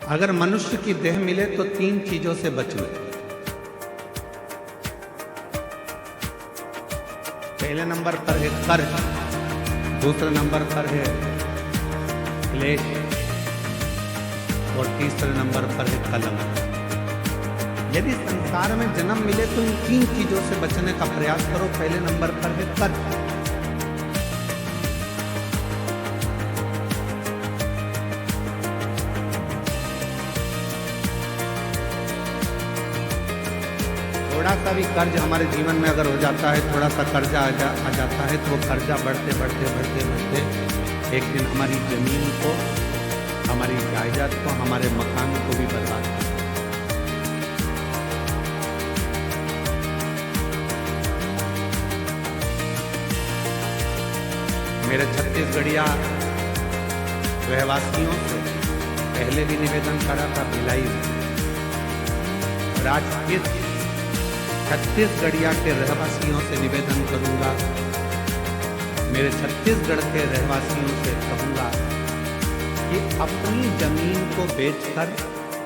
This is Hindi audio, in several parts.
अगर मनुष्य की देह मिले तो 3 चीजों से बचना। पहले नंबर पर है कर्ज, दूसरे नंबर पर है क्लेश और तीसरे नंबर पर है कलंक। यदि संसार में जन्म मिले तो इन 3 चीजों से बचने का प्रयास करो। पहले नंबर पर है कर्ज। थोड़ा सा भी कर्ज हमारे जीवन में अगर हो जाता है, थोड़ा सा कर्जा आ जाता है, तो वो कर्जा बढ़ते बढ़ते बढ़ते बढ़ते एक दिन हमारी जमीन को, हमारी जायदाद को, हमारे मकान को भी बर्बाद कर देता है। मेरे छत्तीसगढ़िया रहवासियों से पहले भी निवेदन करा था भिलाई, और आज इस छत्तीसगढ़िया के रहवासियों से निवेदन करूंगा, मेरे छत्तीसगढ़ के रहवासियों से कहूंगा कि अपनी जमीन को बेचकर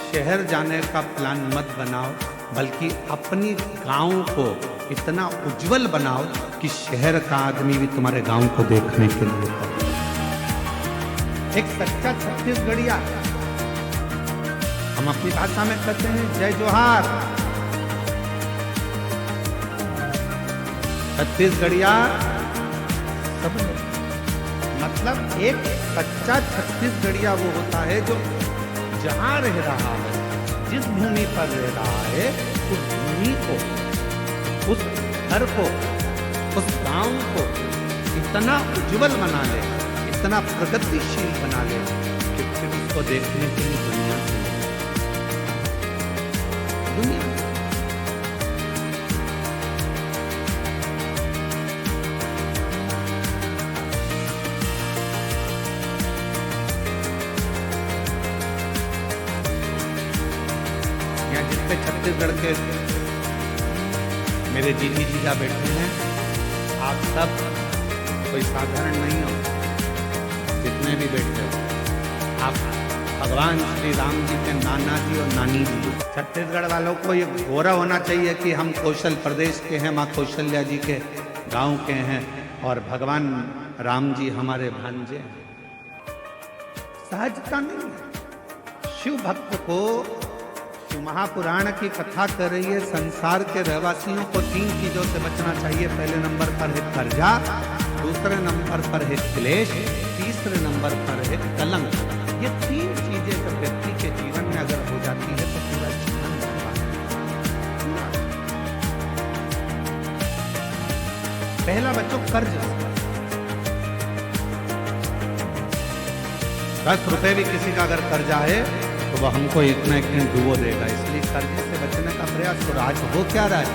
शहर जाने का प्लान मत बनाओ, बल्कि अपनी गांव को इतना उज्जवल बनाओ कि शहर का आदमी भी तुम्हारे गांव को देखने के लिए आए। एक सच्चा छत्तीसगढ़िया, हम अपनी भाषा में कहते हैं जय जोहार। छत्तीसगढ़िया सब मतलब एक सच्चा छत्तीसगढ़िया वो होता है जो जहां रह रहा है, जिस भूमि पर रह रहा है, उस भूमि को, उस घर को, उस गांव को इतना उज्जवल बना ले, इतना प्रगतिशील बना ले कि फिर उसको देखने के लिए दुनिया जितने छत्तीसगढ़ के मेरे जीजी जीजा बैठे हैं, आप सब कोई साधारण नहीं हो। जितने भी बैठे हो, आप भगवान श्री राम जी के नाना जी और नानी जी। छत्तीसगढ़ वालों को ये गौरव होना चाहिए कि हम कौशल प्रदेश के हैं, माँ कौशल्या जी के गांव के हैं, और भगवान राम जी हमारे भांजे हैं। सहजता नहीं है। शिव भक्त को महापुराण की कथा कर रही है, संसार के रहवासियों को 3 चीजों से बचना चाहिए। पहले नंबर पर है कर्जा, दूसरे नंबर पर है क्लेश, तीसरे नंबर पर है कलंक। ये 3 चीजें जब व्यक्ति के जीवन में अगर हो जाती है तो पूरा जीवन बर्बाद। पहला बच्चों कर्ज। 10 रुपए भी किसी का अगर कर्जा है तो वह हमको एक न एक दिन डुबो देगा, इसलिए कर्जे से बचने का प्रयास करो। आज हो क्या रहा है,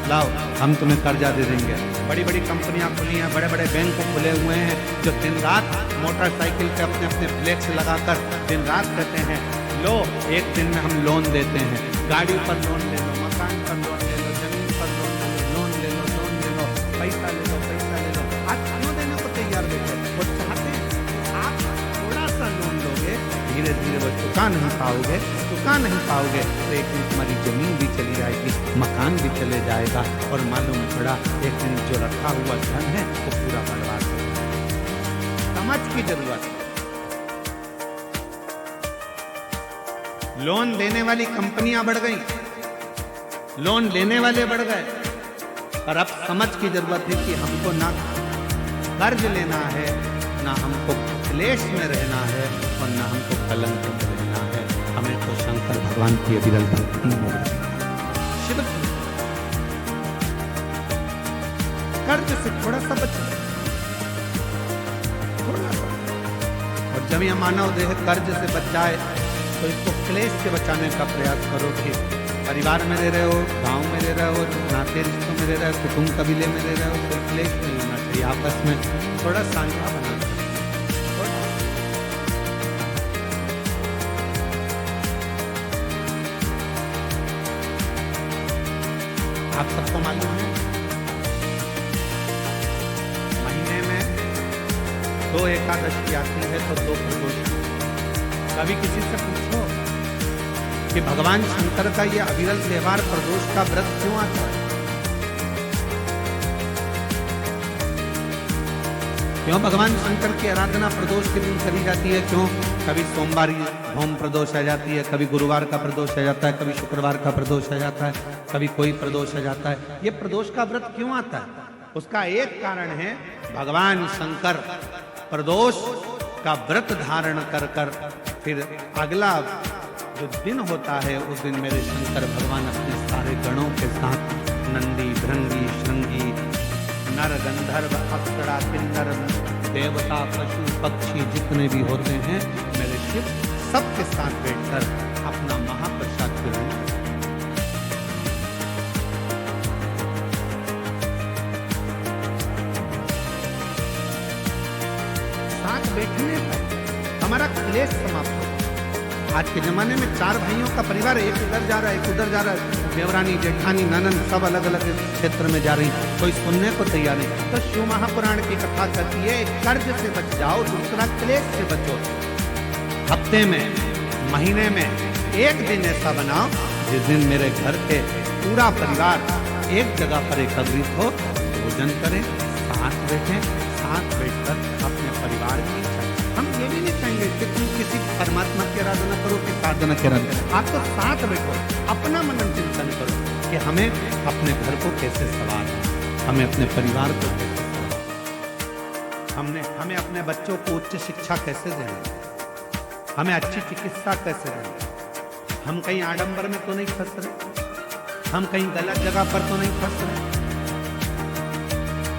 लाओ हम तुम्हें कर्जा दे देंगे। बड़ी बड़ी कंपनियां खुली हैं, बड़े बड़े बैंक खुले हुए हैं, जो दिन रात मोटरसाइकिल पे अपने अपने फ्लेक्स लगाकर दिन रात कहते हैं लो एक दिन में हम लोन देते हैं। गाड़ी पर लोन ले लो, मकान पर लोन ले लो, जमीन पर लोन ले लो, लोन ले लो, लोन ले लो, पैसा ले लो, पैसा ले लो। आज क्यों देने को तैयार बैठे? वो चाहते हैं आप थोड़ा सा लोन लोगे, धीरे धीरे वो चुका नहीं पाओगे, तो एक दिन तुम्हारी जमीन भी चली जाएगी, मकान भी चले जाएगा, और मालूम पड़ा एक दिन जो रखा हुआ धन है वो पूरा बर्बाद हो जाएगा। समझ की जरूरत है। लोन देने वाली कंपनियां बढ़ गई, लोन लेने वाले बढ़ गए, पर अब समझ की जरूरत है कि हमको ना कर्ज लेना है, ना हमको क्लेश में रहना है, और ना हमको कलंक में रहना है। हमें तो शंकर भगवान की अविरल भक्ति में शिव कर्ज से थोड़ा सा बचो, थोड़ा सा। और जब यह मानव देह कर्ज से बच जाए तो इसको क्लेश से बचाने का प्रयास करो कि परिवार में रह रहे हो, गांव में रह रहे हो, नाते रिश्तों में रह रहे हो, कुटुंब कबीले में रह रहे हो, कोई क्लेश नहीं होना चाहिए। आपस में थोड़ा साझा बनाना। आप सबको मालूम है महीने में 2 एकादशी आती है तो 2 प्रदोष कभी किसी से पूछो कि भगवान शंकर का ये अविरल त्योहार प्रदोष का व्रत क्यों आता है? क्यों भगवान शंकर की आराधना प्रदोष के दिन करी जाती है? क्यों कभी सोमवार होम प्रदोष आ जाती है, कभी गुरुवार का प्रदोष आ जाता है, कभी शुक्रवार का प्रदोष आ जाता है, कभी कोई प्रदोष आ जाता है? ये प्रदोष का व्रत क्यों आता है? उसका एक कारण है, भगवान शंकर प्रदोष का व्रत धारण कर कर फिर अगला जो दिन होता है उस दिन मेरे शंकर भगवान अपने सारे गणों के साथ नंदी, भृंगी, श्रृंगी, नर, गंधर्व, अप्सरा, किन्नर, देवता, पशु, पक्षी जितने भी होते हैं मेरे शिव सबके साथ बैठकर अपना महाप्रसाद ग्रहण करते हैं। साथ बैठने पर हमारा क्लेश समाप्त हो। आज के जमाने में 4 भाइयों का परिवार, एक इधर जा रहा है, एक उधर जा रहा है, देवरानी, जेठानी, ननन सब अलग अलग क्षेत्र में जा रही, कोई सुनने को तैयार नहीं। तो शिव महापुराण की कथा कहती है, कर्ज से बच जाओ, दूसरा क्लेश से बचो। हफ्ते में, महीने में एक दिन ऐसा बनाओ जिस दिन मेरे घर के पूरा परिवार एक जगह पर एकत्रित हो, भोजन करें, साथ बैठें, साथ बैठकर अपने परिवार की। हम ये भी नहीं कहेंगे कि तुम किसी परमात्मा की आराधना करो कि साधना की आराधना, आप तो साथ बैठो, अपना मनन चिंतन करो कि हमें अपने घर को कैसे संवारना, हमें अपने परिवार को कैसे संवारना, हमें अपने बच्चों को उच्च शिक्षा कैसे देना, हमें अच्छी चिकित्सा कैसे देना। हम कहीं आडंबर में तो नहीं फंस रहे, हम कहीं गलत जगह पर तो नहीं फंस रहे,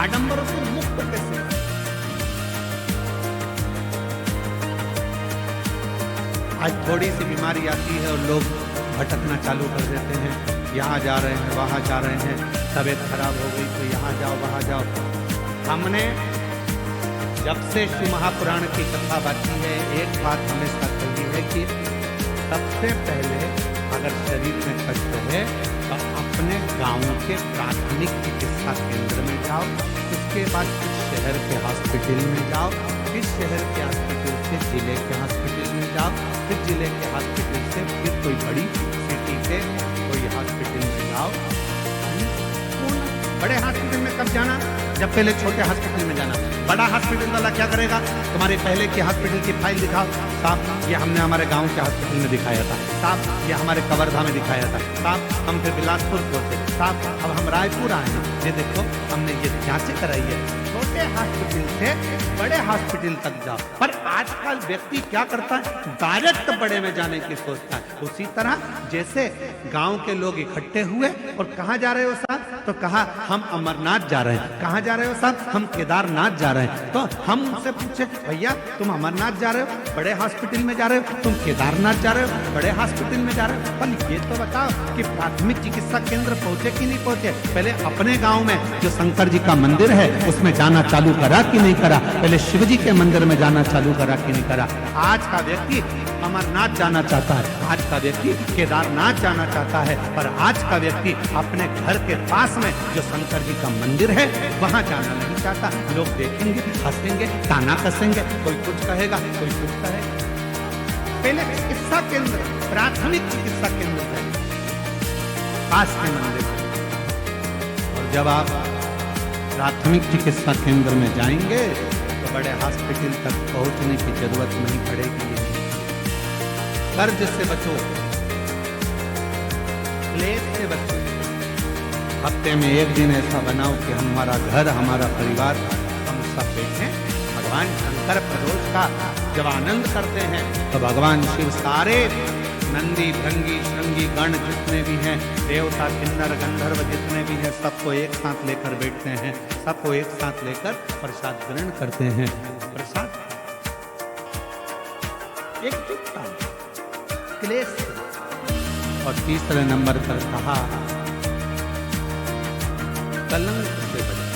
आडंबरों से मुक्त कैसे। आज थोड़ी सी बीमारी आती है और लोग भटकना चालू कर देते हैं, यहाँ जा रहे हैं, वहाँ जा रहे हैं, तबीयत खराब हो गई तो यहाँ जाओ, वहाँ जाओ। हमने जब से शिव महापुराण की कथा बाकी है, एक बात हमेशा कही है कि सबसे पहले अगर शरीर में कष्ट है तो अपने गांव के प्राथमिक चिकित्सा केंद्र में जाओ, उसके बाद फिर शहर के हॉस्पिटल में जाओ, फिर शहर के हॉस्पिटल से जिले के हॉस्पिटल में जाओ, फिर जिले के हॉस्पिटल से फिर कोई बड़ी सिटी के कोई हॉस्पिटल में जाओ। बड़े हॉस्पिटल में कब जाना? जब पहले छोटे हॉस्पिटल में जाना। बड़ा हॉस्पिटल वाला क्या करेगा? तुम्हारे पहले के हॉस्पिटल की फाइल दिखाओ, साहब ये हमने हमारे गांव के हॉस्पिटल में दिखाया था, साहब ये हमारे कवर्धा में दिखाया था, साहब हम फिर बिलासपुर पहुंचे, साहब अब हम रायपुर आए हैं, ये देखो हमने ये जांचें कराई है। छोटे हॉस्पिटल से बड़े हॉस्पिटल तक जाओ। पर आजकल व्यक्ति क्या करता है? डायरेक्ट बड़े में जाने की सोचता है। उसी तरह जैसे गांव के लोग इकट्ठे हुए और कहाँ जा रहे हो साहब? तो कहा हम अमरनाथ जा रहे हैं। कहाँ जा रहे हो साहब? हम केदारनाथ जा रहे हैं। तो हम उनसे पूछे, भैया तुम अमरनाथ जा रहे हो, बड़े हॉस्पिटल में जा रहे हो, तुम केदारनाथ जा रहे हो, बड़े हॉस्पिटल में जा रहे हो, पर ये तो बताओ कि प्राथमिक चिकित्सा केंद्र पहुंचे कि नहीं पहुंचे? पहले अपने गांव में जो शंकर जी का मंदिर है उसमें जाना चालू करा कि नहीं करा? पहले शिव जी के मंदिर में जाना चालू करा कि नहीं करा? आज का व्यक्ति अमरनाथ जाना चाहता है, आज का व्यक्ति केदारनाथ जाना चाहता है, पर आज का व्यक्ति अपने घर के पास में जो शंकर जी का मंदिर है वहां जाना नहीं चाहता। लोग देखेंगे, हंसेंगे, ताना कसेंगे, कोई कुछ कहेगा, कोई कुछ कहेगा। पहले चिकित्सा केंद्र, प्राथमिक चिकित्सा केंद्र है पास के मंदिर, और जब आप प्राथमिक चिकित्सा केंद्र में जाएंगे तो बड़े हॉस्पिटल तक पहुंचने की जरूरत नहीं पड़ेगी। कर्ज से बचो, क्लेश से बचो। हफ्ते में एक दिन ऐसा बनाओ कि हमारा घर, हमारा परिवार, हम सब बैठे भगवान शंकर प्रदोष का जब आनंद करते हैं तो भगवान शिव सारे नंदी, भृंगी, श्रृंगी गण जितने भी हैं, देवता, किन्नर, गंधर्व जितने भी हैं, सबको एक साथ लेकर बैठते हैं, सबको एक साथ लेकर प्रसाद ग्रहण करते हैं। प्रसाद एकजुटता, क्लेश। और तीसरे नंबर पर कहा कलंक से बचो।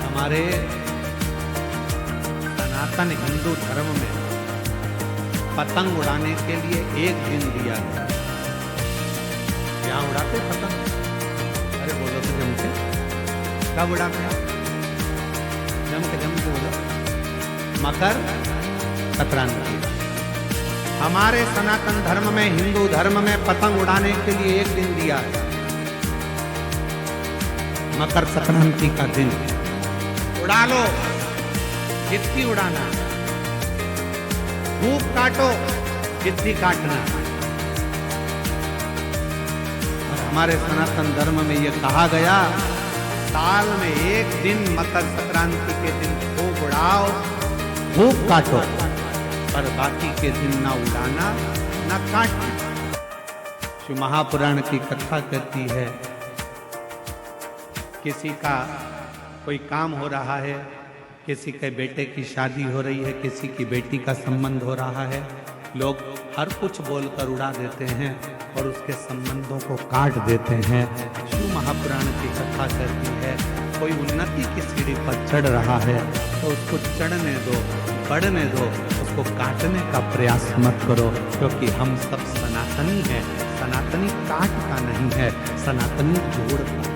हमारे सनातन हिंदू धर्म में पतंग उड़ाने के लिए एक दिन दिया गया। यहाँ उड़ाते पतंग? अरे बोलो तो जमते। कब उड़ाते हैं? जम के बोलो। मकर संक्रांति। हमारे सनातन धर्म में, हिंदू धर्म में पतंग उड़ाने के लिए एक दिन दिया है, मकर संक्रांति का दिन। उड़ा लो जितनी उड़ाना, खूब काटो जितनी काटना। और हमारे सनातन धर्म में ये कहा गया, साल में एक दिन मकर संक्रांति के दिन खूब उड़ाओ, खूब काटो, पर बाकी के दिन ना उड़ाना ना काटना। शिव महापुराण की कथा कहती है, किसी का कोई काम हो रहा है, किसी के बेटे की शादी हो रही है, किसी की बेटी का संबंध हो रहा है, लोग हर कुछ बोलकर उड़ा देते हैं और उसके संबंधों को काट देते हैं। शिव महापुराण की कथा कहती है, कोई उन्नति की सीढ़ी पर चढ़ रहा है तो उसको चढ़ने दो, बढ़ने दो, उसको काटने का प्रयास मत करो, क्योंकि हम सब सनातनी हैं। सनातनी काट का नहीं है, सनातनी जोड़ का।